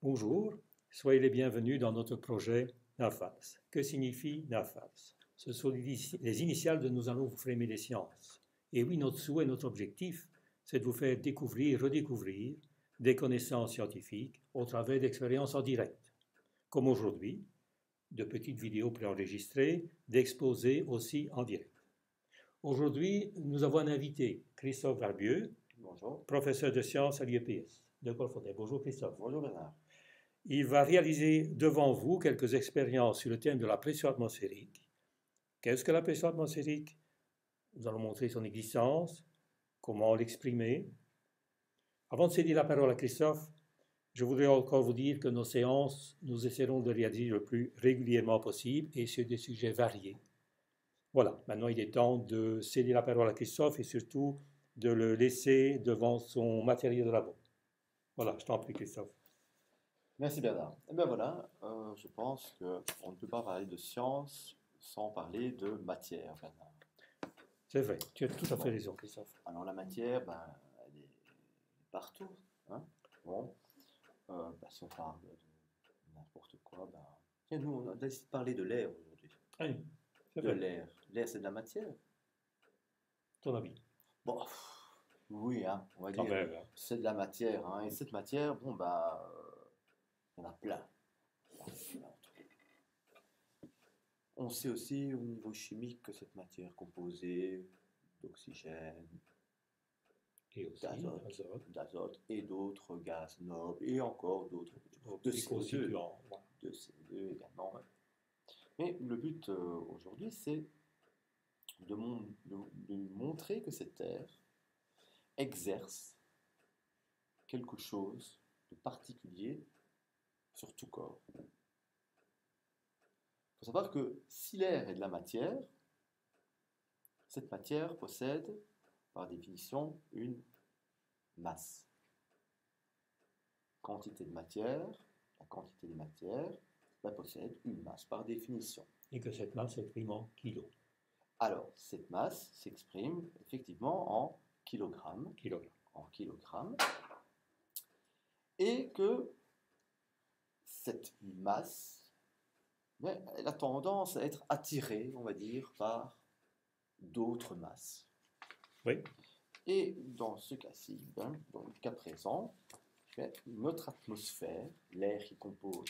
Bonjour, soyez les bienvenus dans notre projet NAFAS. Que signifie NAFAS? Ce sont les initiales de Nous allons vous framer les sciences. Et oui, notre souhait, notre objectif, c'est de vous faire découvrir, redécouvrir des connaissances scientifiques au travers d'expériences en direct. Comme aujourd'hui, de petites vidéos préenregistrées, d'exposés aussi en direct. Aujourd'hui, nous avons un invité, Christophe Barbieux. Bonjour. Professeur de sciences à l'IEPS de Colfontaine. Bonjour Christophe. Bonjour Bernard. Il va réaliser devant vous quelques expériences sur le thème de la pression atmosphérique. Qu'est-ce que la pression atmosphérique? Nous allons montrer son existence, comment l'exprimer. Avant de céder la parole à Christophe, je voudrais encore vous dire que nos séances, nous essaierons de réaliser le plus régulièrement possible et sur des sujets variés. Voilà, maintenant il est temps de céder la parole à Christophe et surtout de le laisser devant son matériel de labo. Voilà, je t'en prie Christophe. Merci Bernard. Et bien voilà, je pense qu'on ne peut pas parler de science sans parler de matière, Bernard. C'est vrai, tu as tout à fait raison Christophe. Alors la matière, elle est partout. Hein. Bon, si on parle de n'importe quoi, tiens, nous on a décidé de parler de l'air aujourd'hui. Oui, c'est De vrai. l'air. L'air c'est de la matière. Ton avis? Bon, oui, hein, on va Quand dire, même. c'est de la matière. Hein, et cette matière, il y en a plein. On sait aussi au niveau chimique que cette matière est composée d'oxygène, Et aussi d'azote, d'azote et d'autres gaz nobles et encore d'autres de constituants. de CO2 également. Mais le but aujourd'hui, c'est de montrer que cette Terre exerce quelque chose de particulier sur tout corps. Il faut savoir que si l'air est de la matière, cette matière possède, par définition, une masse. Quantité de matière, la quantité de matière possède une masse, par définition. Et que cette masse s'exprime en kilos. Alors, cette masse s'exprime effectivement en kilogrammes. En kilogrammes. Et que cette masse, elle a tendance à être attirée, on va dire, par d'autres masses. Oui. Et dans ce cas-ci, dans le cas présent, notre atmosphère, l'air qui compose,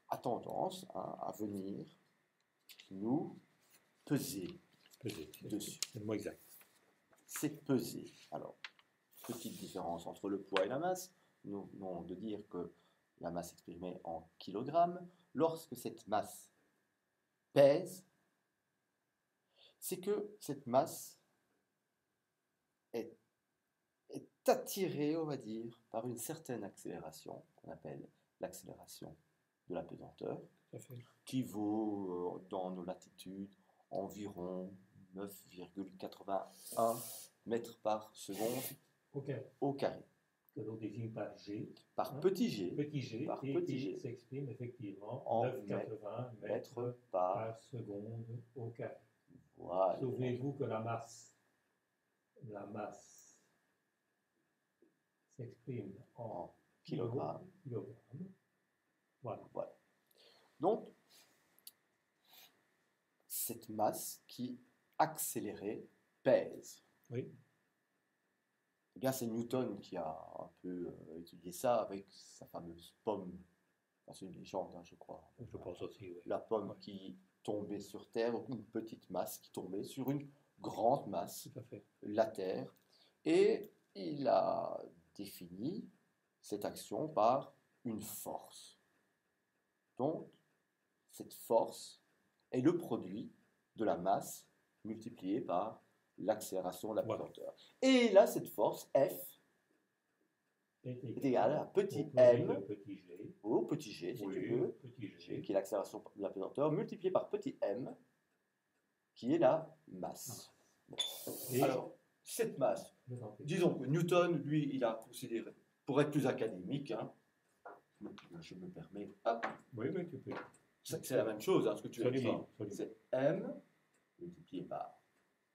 a tendance à venir nous peser dessus. C'est le mot exact. C'est peser. Alors, petite différence entre le poids et la masse. Nous venons de dire que la masse exprimée en kilogrammes, lorsque cette masse pèse, c'est que cette masse est attirée, on va dire, par une certaine accélération, qu'on appelle l'accélération de la pesanteur, qui vaut dans nos latitudes environ 9,81 mètres par seconde au carré. Que l'on désigne par G. Par petit g. Par petit g s'exprime effectivement en 9,80 mètres par seconde au carré. Voilà. Souvenez-vous que la masse s'exprime en kilogrammes. Voilà. Donc, cette masse qui, accélérée, pèse. Oui. Eh bien, c'est Newton qui a un peu étudié ça avec sa fameuse pomme. Enfin, c'est une légende, je crois. Je pense aussi, oui. La pomme qui tombait sur Terre, donc une petite masse qui tombait sur une grande masse, tout à fait. La Terre. Et il a défini cette action par une force. Donc, cette force est le produit de la masse multipliée par l'accélération de la pesanteur. Et là, cette force, F, est égale à petit m, au petit g, si tu veux, qui est l'accélération de la pesanteur, multiplié par petit m, qui est la masse. Alors, cette masse, disons que Newton, lui, il a considéré, pour être plus académique, je me permets, hop, oui, tu peux. C'est la même chose, ce que tu as dit. C'est m multiplié par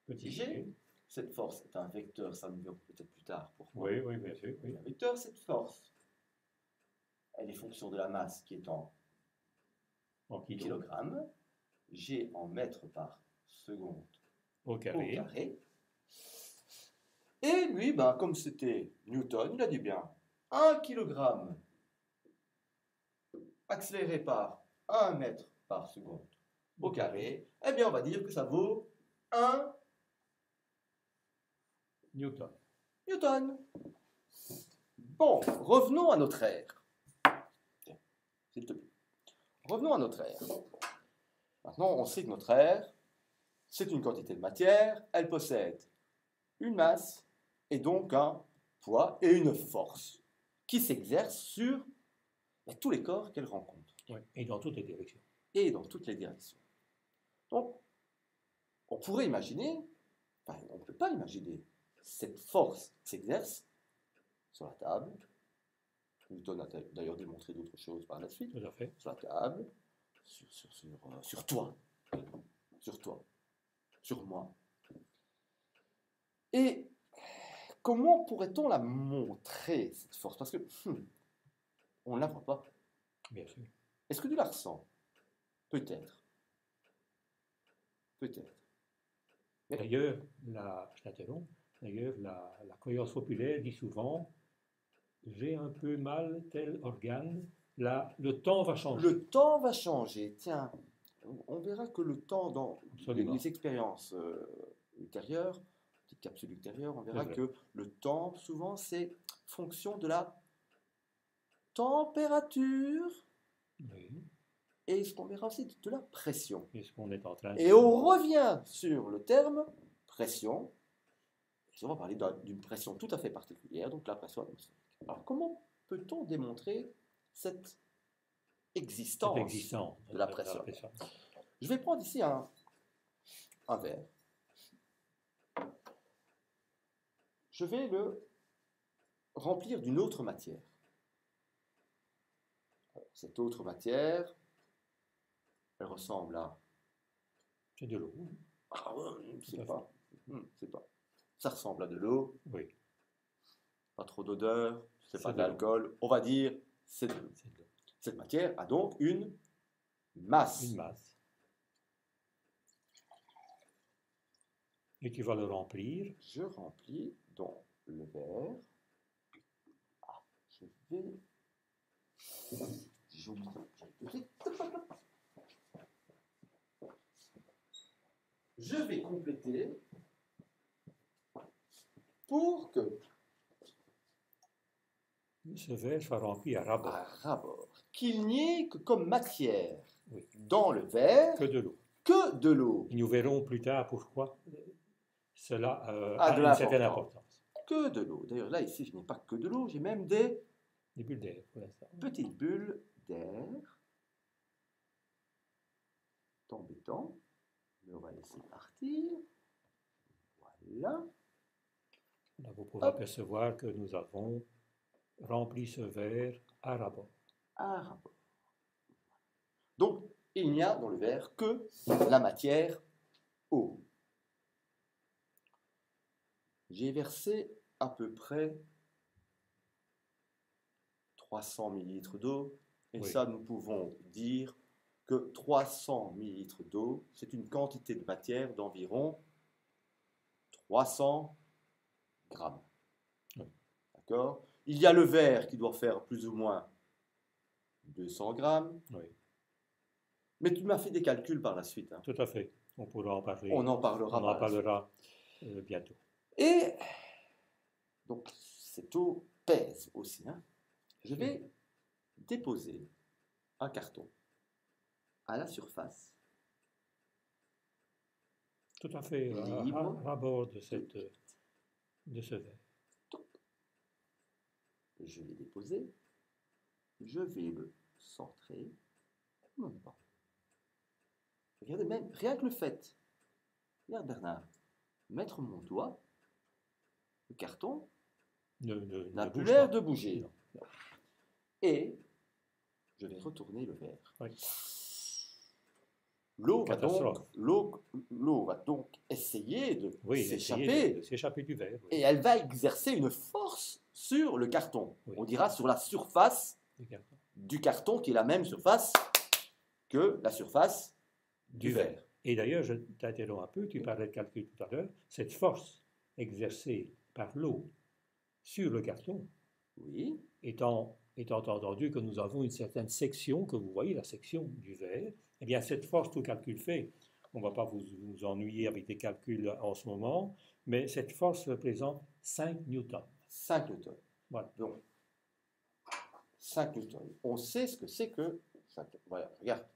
petit g. Cette force est un vecteur, ça nous verra peut-être plus tard pourquoi. Oui, bien sûr. Oui. Un vecteur, cette force, elle est fonction de la masse qui est en En kilos kilogrammes, G en mètres par seconde au au carré. carré. Et lui, ben, comme c'était Newton, il a dit bien 1 kg accéléré par 1 mètre par seconde au carré, eh bien on va dire que ça vaut 1 Newton. Newton. Bon, revenons à notre ère. Tiens, s'il te plaît. Revenons à notre ère. Maintenant, on sait que notre ère, c'est une quantité de matière, elle possède une masse et donc un poids et une force qui s'exerce sur tous les corps qu'elle rencontre Ouais. Et dans toutes les directions. et dans toutes les directions. Donc, on pourrait imaginer, enfin, on ne peut pas imaginer, cette force s'exerce sur la table. Newton a d'ailleurs démontré d'autres choses par la suite. Tout à fait. Sur la table, sur toi, sur moi. Et comment pourrait-on la montrer, cette force? Parce que on ne la voit pas. Bien sûr. Est-ce que tu la ressens? Peut-être. Peut-être. Mais- D'ailleurs, je t'interromps, d'ailleurs, la croyance populaire dit souvent j'ai un peu mal tel organe, le temps va changer. Le temps va changer. Tiens, on verra que le temps dans Absolument. les expériences ultérieures, petite capsule ultérieure, on verra C'est vrai. que le temps, souvent, c'est fonction de la température Oui. et ce qu'on verra aussi de la pression. C'est ce qu'on est en train de Et on revient sur le terme pression. Et on va parler d'une pression tout à fait particulière, donc la pression atmosphérique. Alors, comment peut-on démontrer cette existence cette existence de la pression? Je vais prendre ici un verre. Je vais le remplir d'une autre matière. Alors, cette autre matière, elle ressemble à... C'est de l'eau. Ah, Tout à fait. c'est pas. Ça ressemble à de l'eau, Oui, pas trop d'odeur, c'est pas C'est de de l'alcool. On va dire c'est de l'eau. c'est de l'eau. Cette matière a donc une masse. Une masse. Et tu vas le remplir. Je remplis donc le verre. Ah, je vais... J'oublie. Je vais compléter pour que Ce verre soit rempli à ras-bord. à ras-bord, qu'il n'y ait que comme matière Oui. dans le verre Que de l'eau. que de l'eau. Et nous verrons plus tard pourquoi cela A a de une certaine l'importance. importance. Que de l'eau. D'ailleurs, là, ici, je n'ai pas que de l'eau, j'ai même des Des bulles d'air pour l'instant. petites bulles d'air. C'est embêtant, mais on va laisser partir. Voilà. Là, vous pourrez Hop. apercevoir que nous avons rempli ce verre à ras-bord. À rapport. Donc, il n'y a dans le verre que la matière eau. J'ai versé à peu près 300 ml d'eau, et Oui. ça, nous pouvons dire que 300 ml d'eau, c'est une quantité de matière d'environ 300 grammes. Oui. D'accord? Il y a le verre qui doit faire plus ou moins 200 grammes, Oui, mais tu m'as fait des calculs par la suite. Hein. tout à fait. On pourra en parler. On en parlera On par en la suite. parlera bientôt. Et donc, cette eau pèse aussi. Hein. Je vais déposer un carton à la surface. Tout à fait Libre. à ras-bord de ce verre. Je l'ai déposé. Je vais le centrer. Non, pas. Regardez, même rien que le fait. Regarde Bernard. Mettre mon doigt, le carton n'a plus bouge l'air pas. de bouger. Non. Et je vais retourner le verre. Oui. L'eau va Catastrophe. donc essayer de Oui, s'échapper essayer de s'échapper du verre. Oui. et elle va exercer une force sur le carton. Oui. On dira sur la surface Du carton. du carton qui est la même surface que la surface du verre. Et d'ailleurs, je t'interromps un peu, tu parlais de calcul tout à l'heure, cette force exercée par l'eau sur le carton, Oui, étant entendu que nous avons une certaine section, que vous voyez, la section du verre, eh bien cette force, tout calcul fait, on ne va pas vous ennuyer avec des calculs en ce moment, mais cette force représente 5 newtons. 5 newtons. Voilà. Donc, 5 newtons. On sait ce que c'est que 5. Voilà, regarde,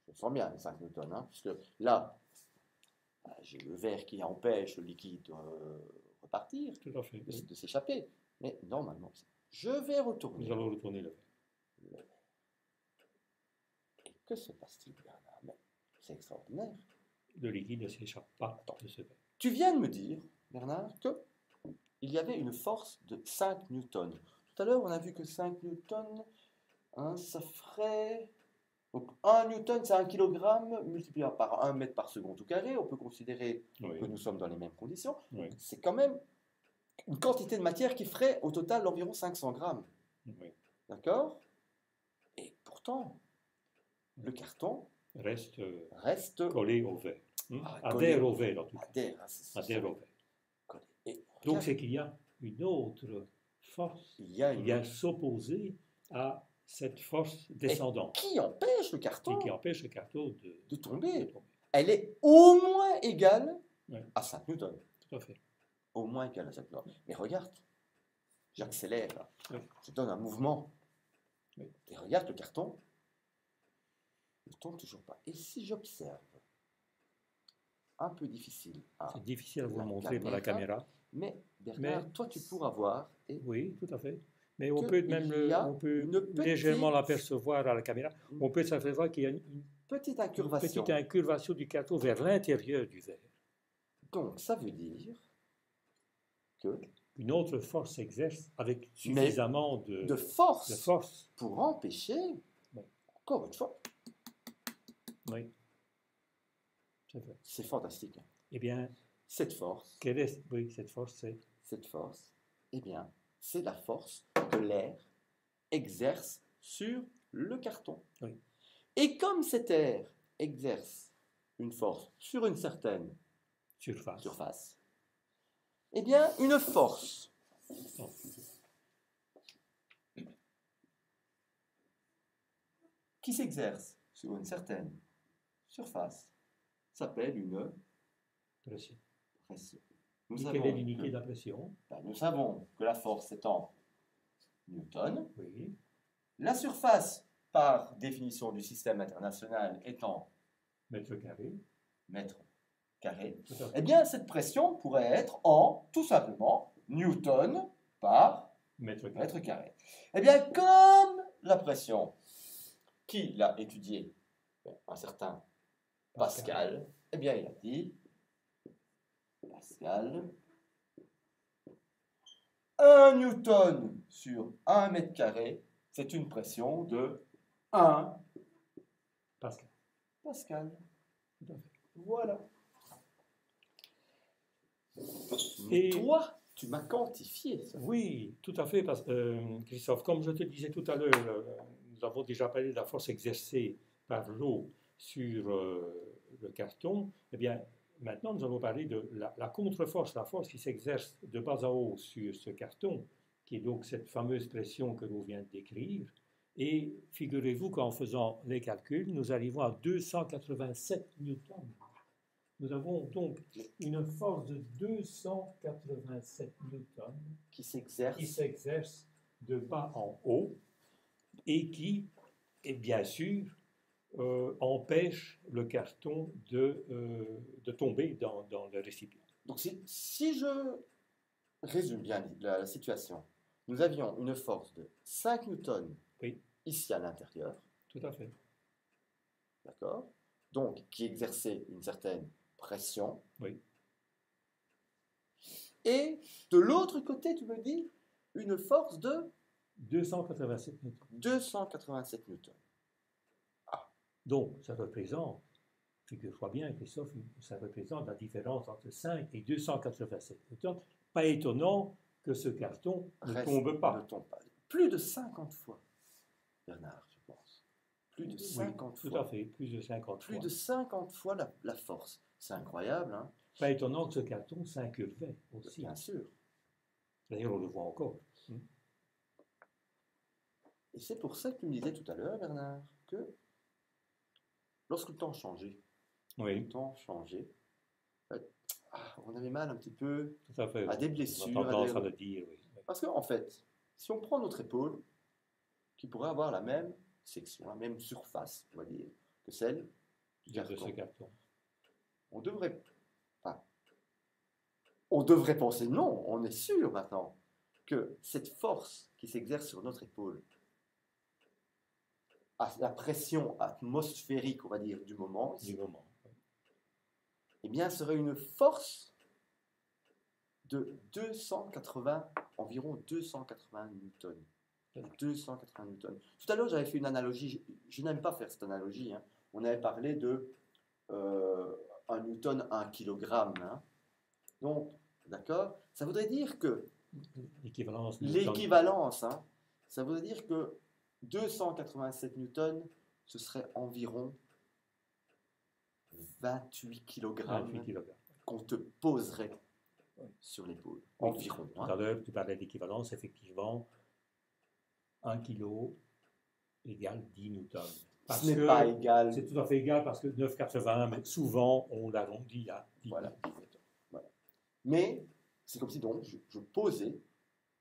je sens bien les 5 newtons, hein, puisque là, j'ai le verre qui empêche le liquide de repartir, Tout à fait. de s'échapper. Mais normalement, je vais retourner. Nous allons retourner le verre. Et que se passe-t-il, Bernard? Mais c'est extraordinaire. Le liquide ne s'échappe pas de ce verre. Tu viens de me dire, Bernard, qu'il y avait une force de 5 newtons. Tout à l'heure, on a vu que 5 newtons, hein, ça ferait... Donc 1 newton, c'est 1 kg multiplié par 1 mètre par seconde au carré. On peut considérer que nous sommes dans les mêmes conditions. Oui. C'est quand même une quantité de matière qui ferait au total environ 500 grammes. Oui. D'accord? Et pourtant, le carton Reste collé au verre. collé Adhère au verre, en tout cas. Adhère au verre. collé. Et Donc regarde, c'est qu'il y a une autre force il y a qui une vient s'opposer à cette force descendante qui empêche le carton et qui empêche le carton de tomber. de tomber. Elle est au moins égale Oui. à 5 newtons. Tout à fait. Au moins égale à 5 newtons. Mais regarde, j'accélère là. Oui. Je donne un mouvement. Oui. Et regarde le carton. Il ne tombe toujours pas. Et si j'observe, un peu difficile à C'est difficile à vous la montrer par la caméra. mais Bernard, toi tu pourras voir. Et Oui, tout à fait. Mais on que peut même il y a on peut une petite- légèrement l'apercevoir à la caméra. On peut s'apercevoir qu'il y a une petite petite incurvation. incurvation du carton vers l'intérieur du verre. Donc ça veut dire que Une autre force s'exerce avec suffisamment de force, de force. pour empêcher, Oui. encore une fois, Oui, c'est vrai. c'est fantastique. Hein. Eh bien, Cette force, oui, cette force, c'est eh bien, c'est la force que l'air exerce sur le carton. Oui. Et comme cet air exerce une force sur une certaine surface, eh bien, une force Non. qui s'exerce sur une certaine surface s'appelle une Pression. pression. Quelle est l'unité de la pression? Nous savons que la force est en newton. Oui, La surface, par définition du système international, est en mètre carré. mètres carrés. Tout à fait. Eh bien, cette pression pourrait être en, tout simplement, newton par Mètre carré. mètre carré. Eh bien, comme la pression, qui l'a étudiée? Un certain Pascal. Eh bien, il a dit, Pascal, 1 newton sur 1 mètre carré, c'est une pression de 1 Pascal. Pascal. Tout à fait. Voilà. Et toi, tu m'as quantifié ça. oui, tout à fait, Christophe. Comme je te disais tout à l'heure, nous avons déjà parlé de la force exercée par l'eau sur le carton. Eh bien, maintenant, nous allons parler de la contre-force, la force qui s'exerce de bas en haut sur ce carton, qui est donc cette fameuse pression que l'on vient de décrire. Et figurez-vous qu'en faisant les calculs, nous arrivons à 287 newtons. Nous avons donc une force de 287 newtons Qui s'exerce de bas en haut et qui, et bien sûr, empêche le carton de tomber dans le récipient. Donc, si je résume bien la situation, nous avions une force de 5 newtons Oui, ici à l'intérieur, tout à fait. d'accord? Donc, qui exerçait une certaine pression. Oui. Et de l'autre côté, tu me dis, une force de 287 newtons. 287 newtons. Donc, ça représente, figure-toi bien, Christophe, ça représente la différence entre 5 et 287 newtons. Pas étonnant que ce carton ne tombe pas. Ne tombe pas. Plus de 50 fois, Bernard. Plus de Oui, 50 tout fois. à fait, plus de 50 Plus fois. de 50 fois la force. C'est incroyable, hein? Pas étonnant que ce carton s'incurvait aussi. Bien sûr. D'ailleurs, on le voit encore. Et c'est pour ça que tu me disais tout à l'heure, Bernard, que lorsque le temps changeait, Oui, on avait mal un petit peu tout à fait. à des On a blessures. tendance à le dire, oui. Parce qu'en fait, si on prend notre épaule, qui pourrait avoir la même section, la même surface, on va dire, que celle du De ce carton, carton. on devrait, enfin, on devrait penser, non, on est sûr maintenant, que cette force qui s'exerce sur notre épaule, à la pression atmosphérique, on va dire, du moment, Du moment. eh bien, serait une force de 280, environ 280 newtons. 280 newtons. Tout à l'heure, j'avais fait une analogie, je n'aime pas faire cette analogie, hein. On avait parlé de 1 newton, 1 kilogramme, hein. Donc, d'accord, ça voudrait dire que l'équivalence, hein, ça voudrait dire que 287 newtons, ce serait environ 28 kilogrammes qu'on te poserait sur l'épaule. Oui, Environ. Tout à l'heure, tu parlais d'équivalence, effectivement. 1 kg égale 10 newtons. Ce n'est pas égal. C'est tout à fait égal parce que 9,81, mais souvent on l'arrondit à 10 voilà, 10 newtons. Voilà. Mais c'est comme si donc je posais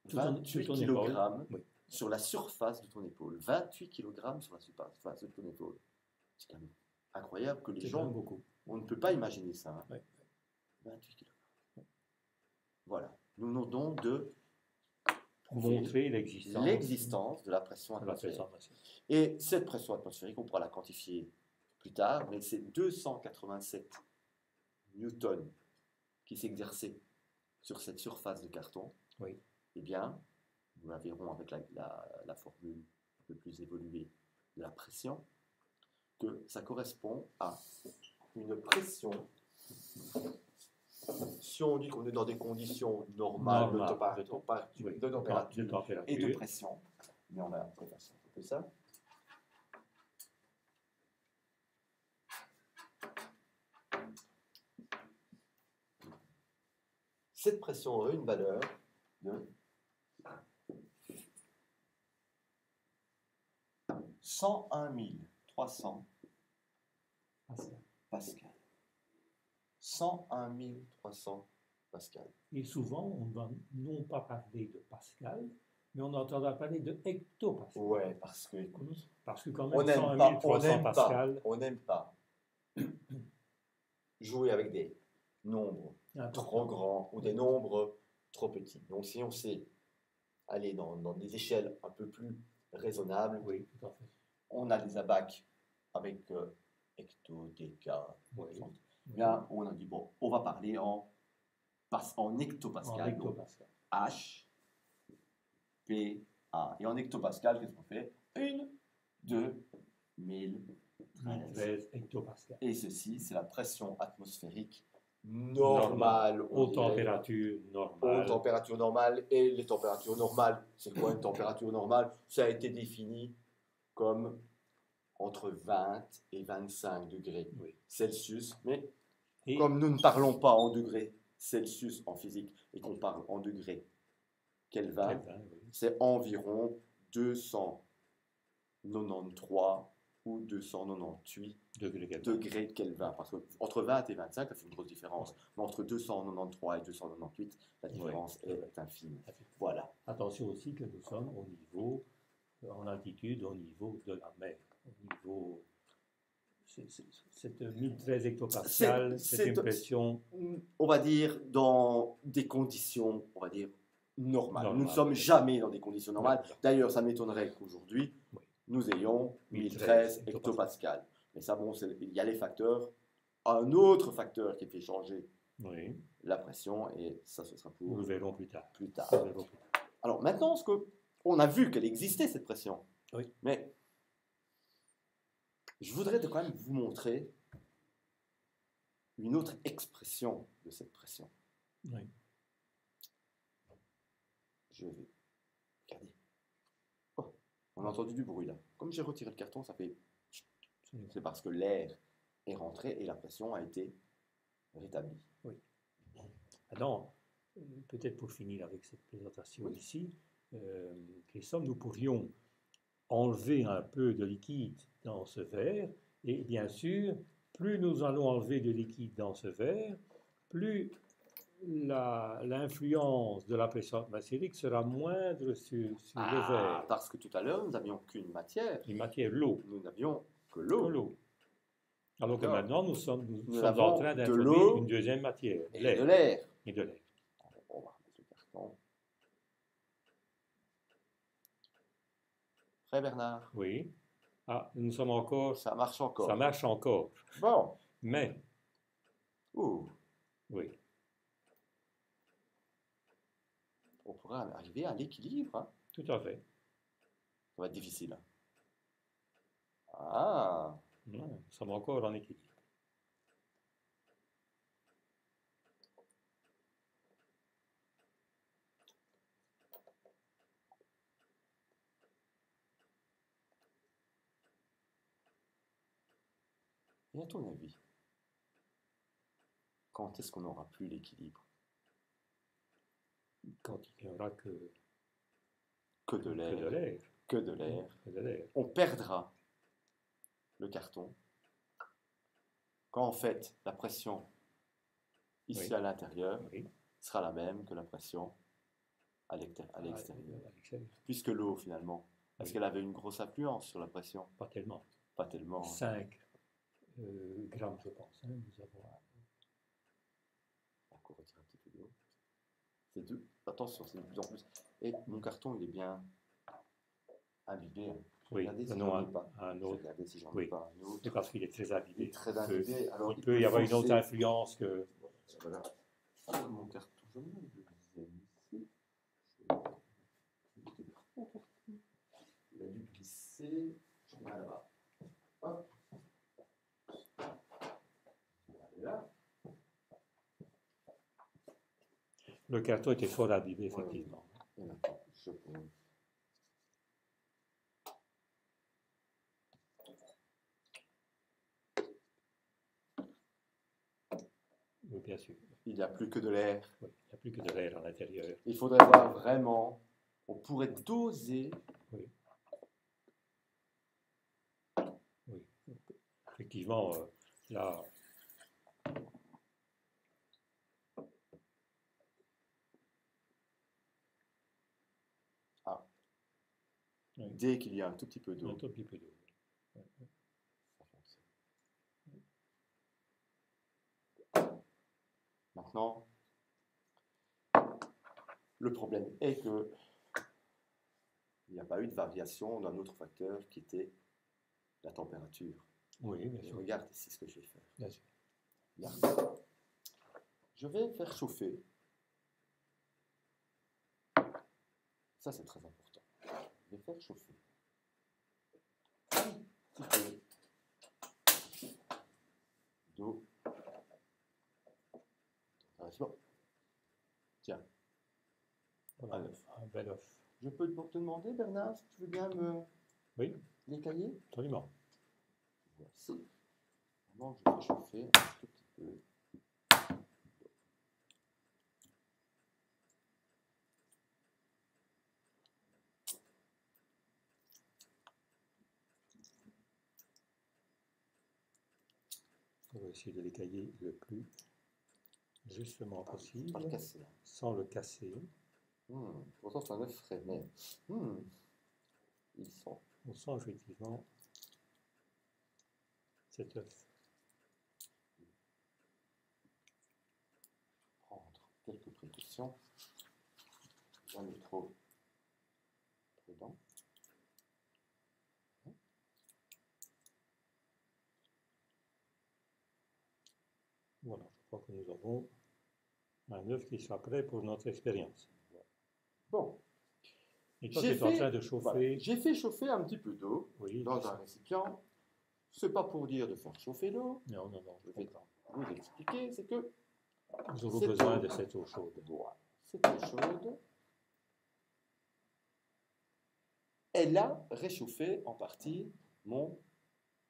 28 kg sur la surface de ton épaule. 28 kg sur la surface de ton épaule. C'est quand même incroyable que les gens... On ne peut pas imaginer ça. Hein. 28 kg. Voilà. Nous venons donc de montrer l'existence de la pression atmosphérique. Et cette pression atmosphérique, on pourra la quantifier plus tard, mais c'est 287 newtons qui s'exerçaient sur cette surface de carton. Oui. Eh bien, nous la verrons avec la formule un peu plus évoluée de la pression, que ça correspond à une pression. Si on dit qu'on est dans des conditions normales de température et de pression, mais on va faire un peu ça. Cette pression aurait une valeur de 101 300 Pascal. 101 300 Pascal. Et souvent, on ne va non pas parler de Pascal, mais on entendra parler de hectopascal. Ouais, parce que, écoute, parce que quand même, 101 300 Pascal. On n'aime pas jouer avec des nombres trop grands ou des nombres trop petits. Donc, si on sait aller dans des échelles un peu plus raisonnables, oui, tout à fait. On a des abacs avec hecto, déca. Oui. Là, on a dit, bon, on va parler en hectopascal. H, P, A. Et en hectopascal, qu'est-ce qu'on fait? 1, 2, 1000, 13 hectopascal. Et ceci, c'est la pression atmosphérique normale. Aux températures normales. Aux températures normales. Et les températures normales, c'est quoi une température normale? Ça a été défini comme entre 20 et 25 degrés Celsius. Mais comme nous ne parlons pas en degrés Celsius en physique et qu'on parle en degrés Kelvin, c'est environ 293 ou 298 degrés Kelvin. Parce qu'entre 20 et 25, ça fait une grosse différence. Mais entre 293 et 298, la différence est infime. Voilà. Attention aussi que nous sommes au niveau, en altitude, au niveau de la mer. Au niveau... Cette 1013 hectopascal, c'est une pression... On va dire dans des conditions, on va dire, normales. Nous ne sommes jamais dans des conditions normales. D'ailleurs, ça m'étonnerait qu'aujourd'hui, nous ayons 1013 hectopascal. Mais ça, bon, il y a les facteurs. Un autre facteur qui fait changer la pression, et ça, ce sera pour... Nous le verrons plus tard. Alors, maintenant, on a vu qu'elle existait, cette pression. Mais je voudrais quand même vous montrer une autre expression de cette pression. Je vais regarder. Oh, on a entendu du bruit là. Comme j'ai retiré le carton, ça fait Absolument. C'est parce que l'air est rentré et la pression a été rétablie. Maintenant, peut-être pour finir avec cette présentation Oui. ici, Christophe, nous pourrions enlever un peu de liquide dans ce verre, et bien sûr, plus nous allons enlever de liquide dans ce verre, plus l'influence de la pression atmosphérique sera moindre sur le verre. Parce que tout à l'heure, nous n'avions qu'une matière. Une matière, l'eau. Nous n'avions que Que l'eau. l'eau. Alors que D'accord. maintenant, nous sommes en avons train de d'introduire l'eau une deuxième matière, Et de l'air. Et de l'air. On va remettre le carton. Prêt, Bernard? Oui. Ah, nous sommes encore. Ça marche encore. Ça marche encore. Bon. Mais, Ouh. oui. On pourra arriver à l'équilibre. Hein. Tout à fait. Ça va être difficile. Ah. Non, nous sommes encore en équilibre. Et à ton avis, quand est-ce qu'on n'aura plus l'équilibre? Quand il n'y aura que de l'air. Que de l'air. Que de l'air. Que de l'air. On perdra le carton quand en fait la pression ici Oui. à l'intérieur Oui. sera la même que la pression à l'extérieur. À l'extérieur. Puisque l'eau finalement, est-ce Oui. qu'elle avait une grosse influence sur la pression? Pas tellement. Pas tellement. 5 grammes, je pense. Hein, nous avons. Encore retirer un petit peu d'eau. C'est deux. Attention, c'est de plus en plus. Et mon carton, il est bien imbibé. Oui, Regardez si non, j'en ai pas. un autre. Regardez si j'en ai Oui. pas un autre. C'est parce qu'il est très Il imbibé. est très imbibé. Alors, Il peut y avoir une autre forcer. influence que. Voilà. Mon carton, je mets le deuxième ici. Il a dû glisser. Je mets là-bas. Hop. Là. Le carton était fort imbibé, effectivement. Et maintenant, je pose. Oui, bien sûr. Il n'y a plus que de l'air. Oui, il n'y a plus que de l'air à l'intérieur. Il faudrait voir vraiment. On pourrait doser. Oui. Oui. Effectivement, là. Ah. Oui. Dès qu'il y a un tout petit peu d'eau. Un tout petit peu d'eau. Oui. Ça fonctionne. Maintenant, le problème est que il n'y a pas eu de variation d'un autre facteur qui était la température. Oui, bien Et sûr. regarde ici ce que je vais faire. Bien sûr. Regarde. Je vais faire chauffer. Ça, c'est très important. Je vais faire chauffer un petit peu d'eau. Bon. Tiens, Voilà, un œuf. un bel œuf. Je peux te demander, Bernard, si tu veux bien me Oui, l'écailler? absolument. Voici. Maintenant, je vais chauffer un tout petit peu. On va essayer de l'écailler le plus justement possible, Pas le casser. sans le casser. Pourtant, c'est un œuf frais, mais ils sont. On sent effectivement cet œuf. Prendre quelques précautions. Jamais trop prudent. Voilà, je crois que nous avons un œuf qui sera prêt pour notre expérience. Bon. Et toi, tu es en train de chauffer. Voilà. J'ai fait chauffer un petit peu d'eau Oui, dans un récipient. C'est pas pour dire de faire chauffer l'eau. Non, non, non. Je vais vous expliquer, c'est que nous aurons besoin de cette eau chaude. Voilà. Cette eau chaude, elle a réchauffé en partie mon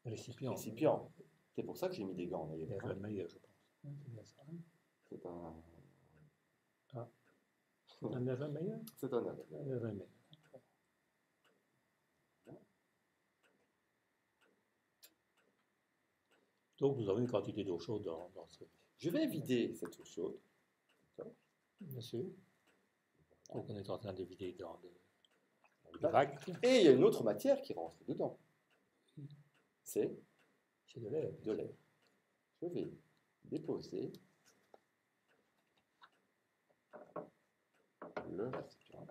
Récipient. récipient. C'est pour ça que j'ai mis des gants d'ailleurs. Erlenmeyer, je pense. C'est bien ça. C'est un. Un Erlenmeyer? C'est un autre. Un Erlenmeyer. Donc, nous avons une quantité d'eau chaude dans ce. Je vais vider cette eau chaude. Bien sûr. Donc, on est en train de vider dans le Voilà. bac. Et il y a une autre matière qui rentre dedans. C'est C'est de l'air. de l'air. Je vais déposer le récipient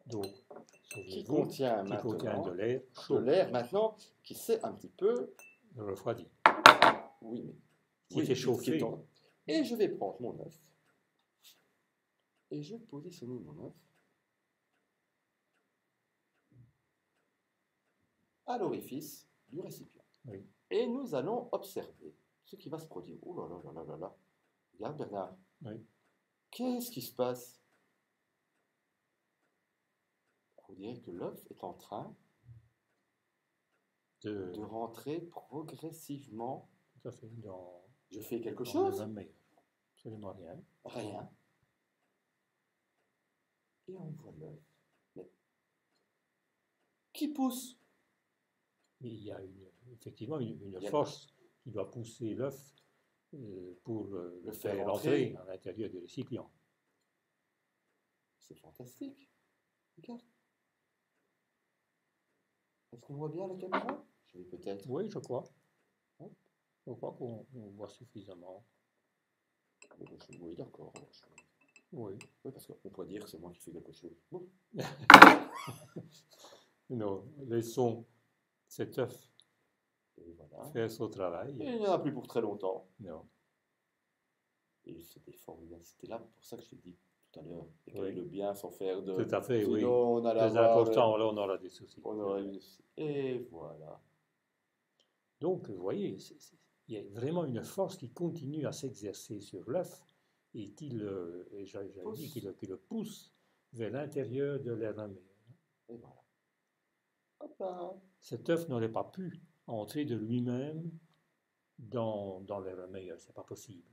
Donc, qui souvenez-vous, contient qui contient maintenant de l'air de chaud, l'air maintenant qui s'est un petit peu. de refroidi. Oui, mais. Qui est chauffé. Et je vais prendre mon œuf. Et je vais positionner mon œuf à l'orifice du récipient. Oui. Et nous allons observer ce qui va se produire. Oh là là là là là là. Regarde Bernard. Oui. Qu'est-ce qui se passe? On dirait que l'œuf est en train de rentrer progressivement. Tout à fait. Dans Je fais quelque dans chose? l'Erlenmeyer. Absolument rien. Rien. Et on voit l'œuf. Mais qui pousse? Il y a effectivement une Il y a- force qui doit pousser l'œuf pour le faire faire entrer. entrer à l'intérieur du récipient. C'est fantastique. Regarde. Est-ce qu'on voit bien la caméra? Je vais peut-être. Oui, je crois. Je crois qu'on voit suffisamment. Oui, d'accord. Oui. Oui, parce qu'on pourrait dire que c'est moi qui fais quelque chose. Bon. Non, laissons cet œuf Et voilà. faire son travail. Et il n'y en a plus pour très longtemps. Non. Et c'était formidable. C'était là pour ça que je t'ai dit tout à l'heure. Et Oui. le bien sans faire de. Tout à fait, Sinon, oui. on allait Très avoir. important, là on aura des soucis. On aurait eu. Et voilà. Donc, vous voyez, il y a vraiment une force qui continue à s'exercer sur l'œuf et j'avais dit qui le pousse vers l'intérieur de l'Erlenmeyer. Et voilà. Hop là. Cet œuf n'aurait pas pu entrer de lui-même dans l'Erlenmeyer, c'est pas possible.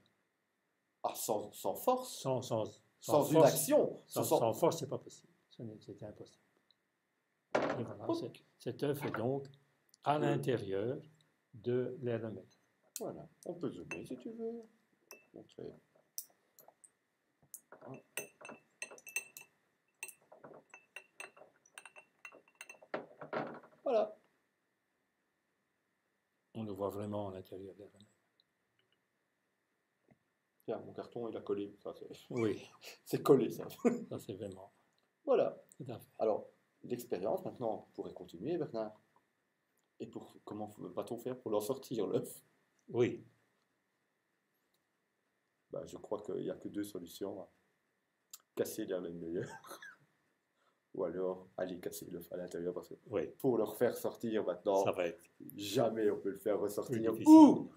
Ah, sans force. Sans Sans une force, action. sans force, c'est pas possible. C'était impossible. Et voilà, cet œuf est donc à l'intérieur de l'Erlenmeyer. Voilà. On peut zoomer si tu veux. Montrer. Voilà. On le voit vraiment à l'intérieur de l'Erlenmeyer. Tiens, mon carton, il a collé. Ça, Oui, c'est collé, ça. ça c'est vraiment. Voilà. Tout à fait. Alors, l'expérience, maintenant, pourrait continuer, Bernard. Et comment va-t-on faire pour l'en sortir, l'œuf? Oui, Bah, je crois qu'il n'y a que deux solutions. Casser l'Erlenmeyer. Ou alors, aller casser l'œuf à l'intérieur. Parce que oui, pour le refaire sortir maintenant, ça va être jamais on peut le faire plus ressortir. difficile.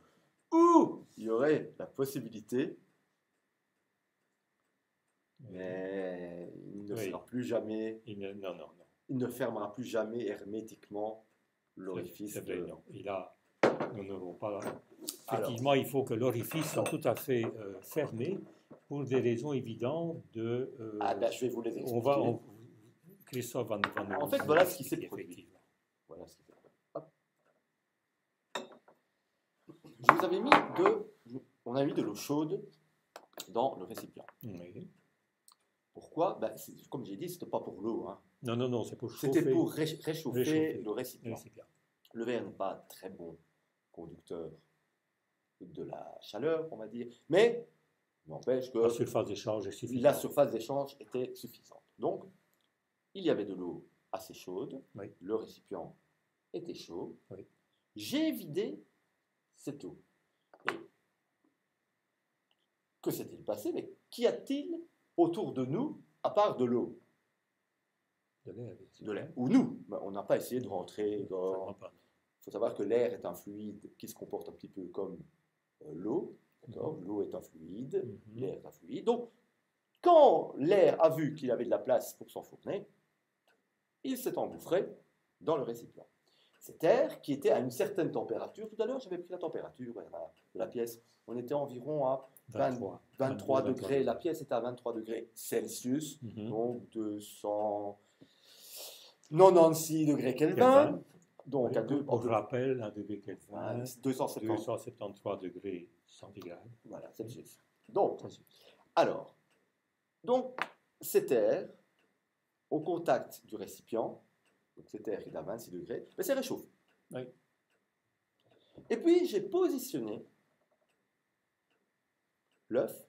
Ou il y aurait la possibilité, mais il ne Oui. fera plus jamais, Non. il ne fermera plus jamais hermétiquement l'orifice. C'est vrai, non. Nous n'aurons pas. Alors. Effectivement, il faut que l'orifice soit tout à fait fermé pour des raisons évidentes de. Ah ben, je vais vous les expliquer. Christophe va nous. En fait, voilà ce qui s'est produit. Effectivement. Voilà ce qui s'est produit. Hop. Je vous avais mis on a mis de l'eau chaude dans le récipient. Oui. Pourquoi? Ben, comme j'ai dit, c'était pas pour l'eau. Hein. Non, c'est pour chauffer. C'était pour réchauffer le le récipient. récipient. Le verre n'est pas un très bon conducteur de la chaleur, on va dire, mais n'empêche que La surface d'échange est suffisante. la surface d'échange était suffisante. Donc, il y avait de l'eau assez chaude, Oui. le récipient était chaud. Oui. J'ai vidé cette eau. Et que s'est-il passé? Mais qu'y a-t-il autour de nous à part de l'eau? De l'air. De l'air. Ou nous? Ben, on n'a pas essayé de rentrer dans. Certainement pas. Il faut savoir que l'air est un fluide qui se comporte un petit peu comme l'eau. D'accord? L'eau est un fluide, Mhm. l'air est un fluide. Donc, quand l'air a vu qu'il avait de la place pour s'enfourner, il s'est engouffré dans le récipient. Cet air qui était à une certaine température, tout à l'heure j'avais pris la température voilà, de la pièce, on était environ à 23 degrés, la pièce était à 23 degrés Celsius, donc 296 degrés Kelvin. Donc oui, à deux, pour rappel, 1 degré Kelvin, 273 degrés centigrades. Voilà, Celsius. Donc, donc cet air, au contact du récipient, donc cet air qui est à 26 degrés, mais c'est réchauffé. Oui. Et puis j'ai positionné l'œuf.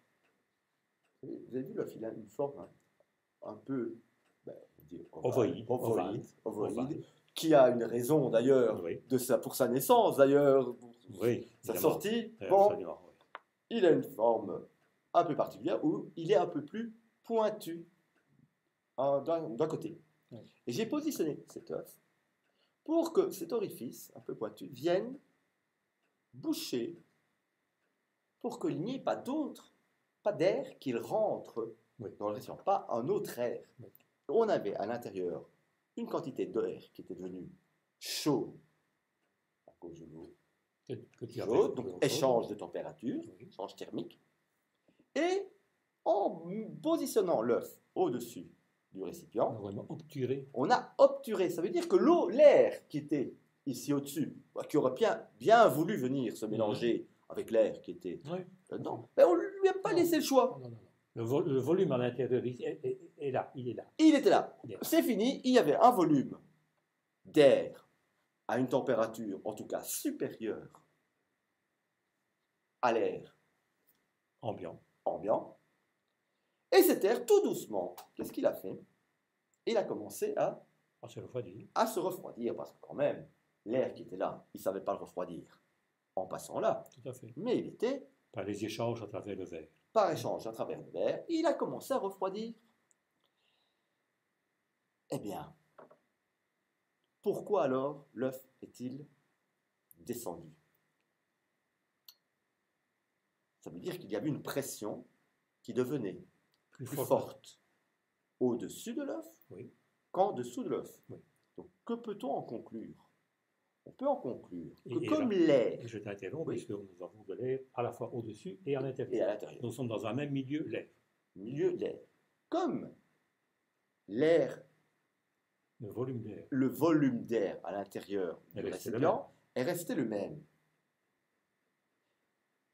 Vous avez vu l'œuf, il a une forme un peu ovoïde, qui a une raison d'ailleurs pour sa naissance, d'ailleurs, sa sortie. Bon, il a une forme un peu particulière où il est un peu plus pointu d'un côté. Oui. Et j'ai positionné cet œuf pour que cet orifice un peu pointu vienne boucher pour qu'il n'y ait pas d'air qu'il rentre dans le récipient, pas un autre air. Oui. On avait à l'intérieur une quantité d'air qui était devenue chaud à cause de l'eau chaude, donc échange de température, échange thermique. Et en positionnant l'œuf au-dessus du récipient, on a obturé. Ça veut dire que l'air qui était ici au-dessus, qui aurait bien voulu venir se mélanger avec l'air qui était dedans, mais on ne lui a pas laissé le choix. Non. Le volume à l'intérieur est là, il est là. Il était là. C'est fini, il y avait un volume d'air à une température, en tout cas supérieure à l'air ambiant. Et cet air, tout doucement, qu'est-ce qu'il a fait? Il a commencé à se refroidir, parce que quand même, l'air qui était là, il ne savait pas le refroidir en passant là. Tout à fait. Mais il était... Par les échanges à travers le verre. Il a commencé à refroidir. Eh bien, pourquoi alors l'œuf est-il descendu? Ça veut dire qu'il y avait une pression qui devenait plus forte au-dessus de l'œuf qu'en dessous de l'œuf. Oui. Donc, que peut-on en conclure? On peut en conclure que comme l'air... Je t'interromps, puisque nous avons de l'air à la fois au-dessus et à l'intérieur. Nous sommes dans un même milieu, l'air. Comme l'air... Le volume d'air à l'intérieur du récipient est resté le même.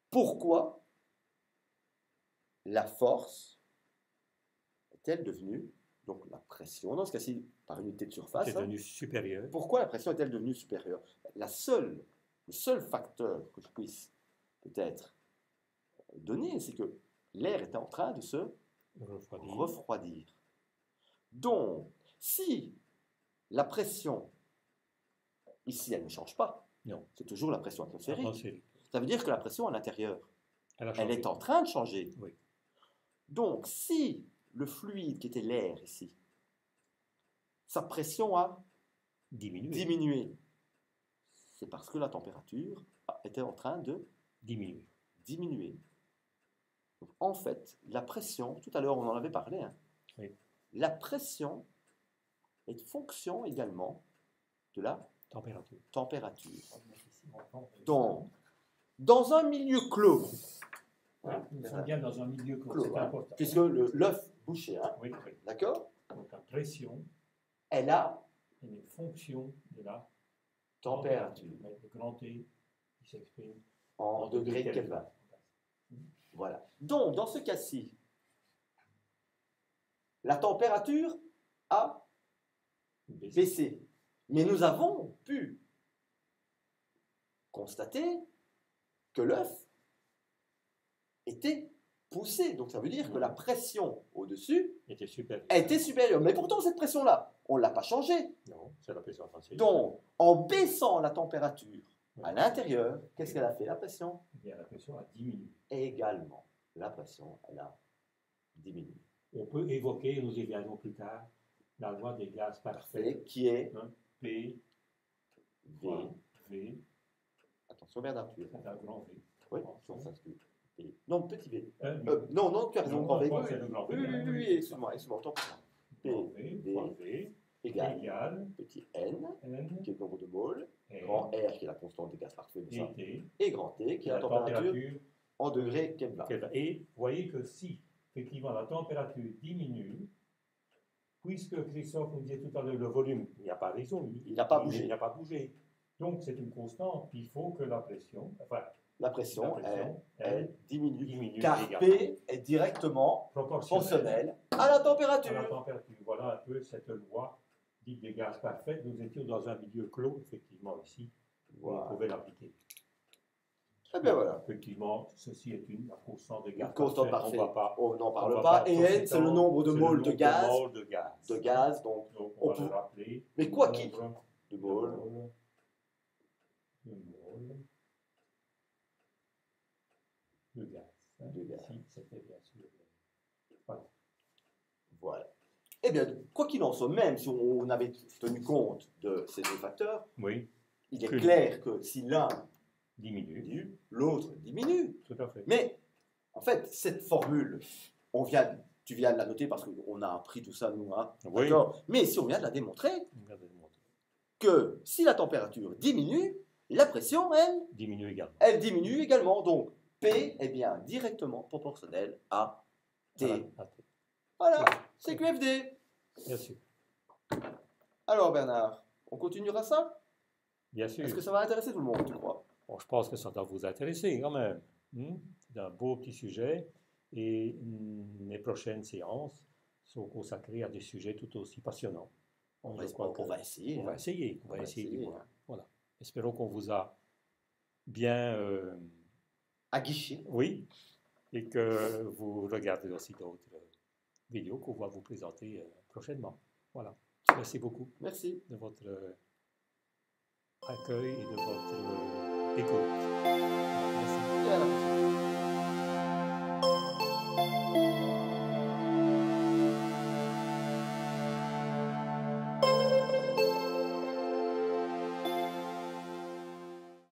Pourquoi la force est-elle devenue, donc la pression, dans ce cas-ci par unité de surface, est devenue supérieure? Pourquoi la pression est-elle devenue supérieure? Le seul facteur que je puisse peut-être donner, c'est que l'air était en train de se refroidir. Donc, si la pression, ici, elle ne change pas, c'est toujours la pression atmosphérique, ça veut dire que la pression à l'intérieur, elle est en train de changer. Oui. Donc, si le fluide qui était l'air ici, sa pression a diminué, c'est parce que la température était en train de diminuer. Donc, en fait, la pression, tout à l'heure on en avait parlé, la pression est fonction également de la température. Donc, dans un milieu clos, nous sommes bien dans un milieu clos, c'est important. Puisque l'œuf bouché, d'accord? Donc la pression, elle a une fonction de la température. Le grand T qui s'exprime en degrés Kelvin. Voilà. Donc, dans ce cas-ci, la température a baissé. Mais nous avons pu constater que l'œuf était poussé. Donc, ça veut dire que la pression au-dessus était supérieure. Mais pourtant, cette pression-là, on ne l'a pas changée. Non, c'est la pression atmosphérique. Donc, en baissant la température à l'intérieur, qu'est-ce qu'elle a fait, la pression? Eh bien, la pression a diminué. Également, la pression, elle a diminué. On peut évoquer, nous y viendrons plus tard, la loi des gaz parfaits, qui est P, V. Attention, vers d'Arthur. C'est un grand V. Oui, P. Non, petit V. Non, tu as raison, grand V. Oui, excuse-moi, tant pis. V, égale égale petit n, N qui est le nombre de moles, et grand R, qui est la constante de gaz parfait, mais ça, T, et grand T, qui est la température en degrés Kelvin. Et vous voyez que si, effectivement, la température diminue, puisque Christophe nous disait tout à l'heure, le volume, il n'y a pas raison, Il n'a pas bougé. Il n'a pas bougé. Donc, c'est une constante, il faut que la pression, La pression, elle diminue, car également. P est directement proportionnel à la température. Voilà un peu cette loi dite des gaz parfaits. Nous étions dans un milieu clos, effectivement, ici, où on pouvait l'appliquer. Très bien, voilà. Effectivement, ceci est la constante de gaz. Une constante parfait. On n'en parle pas. Et N, c'est le nombre de moles de gaz. Donc on va le rappeler. Mais quoi qu'il de moles. De gaz. De gaz. Si, c'était bien sûr. Voilà. Eh bien, quoi qu'il en soit, même si on avait tenu compte de ces deux facteurs, oui. Il est clair que si l'un diminue, l'autre diminue. Tout à fait. Mais en fait, cette formule, tu viens de la noter parce qu'on a appris tout ça, nous. Hein, oui. Mais si on vient de la démontrer, que si la température diminue, la pression, elle diminue également. Donc, P est bien directement proportionnel à T. Voilà, c'est QFD. Bien sûr. Alors, Bernard, on continuera ça? Bien sûr. Est-ce que ça va intéresser tout le monde, tu crois? Bon, je pense que ça doit vous intéresser quand même. C'est un beau petit sujet et les prochaines séances sont consacrées à des sujets tout aussi passionnants. On va essayer. On va essayer du moins. Voilà. Espérons qu'on vous a bien aguiché. Oui, et que vous regardez aussi d'autres vidéos qu'on va vous présenter prochainement. Voilà. Merci beaucoup. Merci de votre accueil et de votre écoute. Merci. Et à la prochaine.